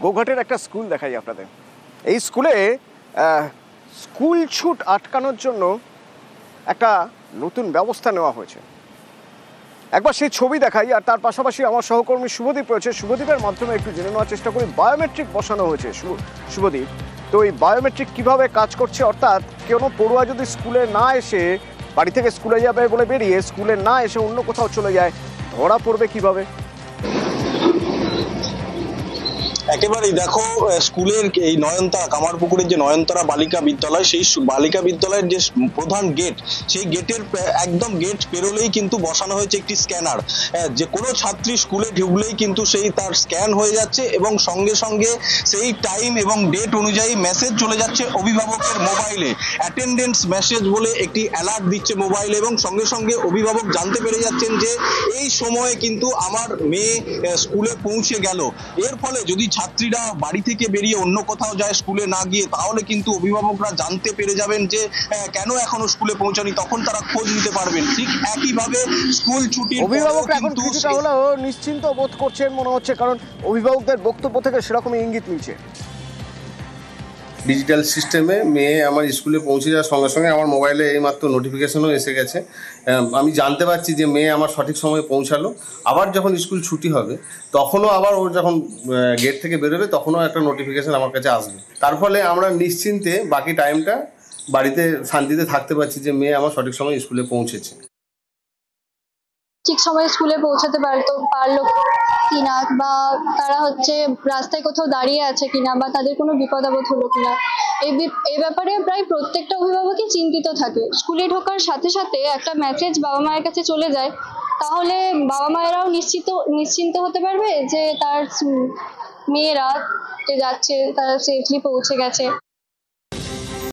গোঘাটের একটা স্কুল দেখাই আপনাদের। এই স্কুলে স্কুল ছুট আটকানোর জন্য একটা নতুন ব্যবস্থা নেওয়া হয়েছে। একবার সেই ছবি দেখাই, আর তার পাশাপাশি আমার সহকর্মী শুভদীপ রয়েছে। শুভদীপের মাধ্যমে একটু জেনে নেওয়ার চেষ্টা করি। বায়োমেট্রিক বসানো হয়েছে শুভদীপ, তো এই বায়োমেট্রিক কিভাবে কাজ করছে, অর্থাৎ কোনো পড়ুয়া যদি স্কুলে না এসে, বাড়ি থেকে স্কুলে যাবে বলে বেরিয়ে স্কুলে না এসে অন্য কোথাও চলে যায়, ধরা পড়বে কিভাবে? একেবারেই দেখো, স্কুলের এই নয়নতারা, কামারপুকুরের যে নয়নতারা বালিকা বিদ্যালয়, সেই বালিকা বিদ্যালয়ের যে প্রধান গেট, সেই গেটের একদম গেট পেরোলেই কিন্তু বসানো হয়েছে একটি স্ক্যানার। যে কোনো ছাত্রী স্কুলে ঢুকলেই কিন্তু সেই তার স্ক্যান হয়ে যাচ্ছে এবং সঙ্গে সঙ্গে সেই টাইম এবং ডেট অনুযায়ী মেসেজ চলে যাচ্ছে অভিভাবকের মোবাইলে। অ্যাটেন্ডেন্স মেসেজ বলে একটি অ্যালার্ট দিচ্ছে মোবাইলে, এবং সঙ্গে সঙ্গে অভিভাবক জানতে পেরে যাচ্ছেন যে এই সময়ে কিন্তু আমার মেয়ে স্কুলে পৌঁছে গেল। এর ফলে যদি ছাত্রীরা বাড়ি থেকে বেরিয়ে অন্য কোথাও যায় স্কুলে না গিয়ে, তাহলে কিন্তু অভিভাবকরা জানতে পেরে যাবেন যে কেন এখনো স্কুলে পৌঁছানি, তখন তারা খোঁজ নিতে পারবেন। ঠিক একইভাবে স্কুল ছুটির অভিভাবকরা এখন কিছুটা হলেও নিশ্চিন্ত বোধ করছেন মনে হচ্ছে, কারণ অভিভাবকদের বক্তব্য থেকে সেরকমই ইঙ্গিত মিলছে। ডিজিটাল সিস্টেমে মেয়ে আমার স্কুলে পৌঁছে যাওয়ার সঙ্গে সঙ্গে আমার মোবাইলে এইমাত্র নোটিফিকেশনও এসে গেছে। আমি জানতে পারছি যে মেয়ে আমার সঠিক সময়ে পৌঁছালো। আবার যখন স্কুল ছুটি হবে তখনও আবার ও যখন গেট থেকে বেরোবে তখনও একটা নোটিফিকেশন আমার কাছে আসবে। তার ফলে আমরা নিশ্চিন্তে বাকি টাইমটা বাড়িতে শান্তিতে থাকতে পারছি যে মেয়ে আমার সঠিক সময়ে স্কুলে পৌঁছেছে। ঠিক সময়ে স্কুলে পৌঁছাতে পারলো কিনা, বা তারা রাস্তায় কোথাও দাঁড়িয়ে আছে কিনা, বা তাদের কোনো বিপদ আপদ হলো কিনা, এই ব্যাপারে প্রায় প্রত্যেকটা অভিভাবকই চিন্তিত থাকে। স্কুলে ঢোকার সাথে সাথে একটা মেসেজ বাবা মায়ের কাছে চলে যায়, তাহলে বাবা মায়েরাও নিশ্চিন্ত হতে পারবে যে তার মেয়েরা যে যাচ্ছে তারা সেফলি পৌঁছে গেছে।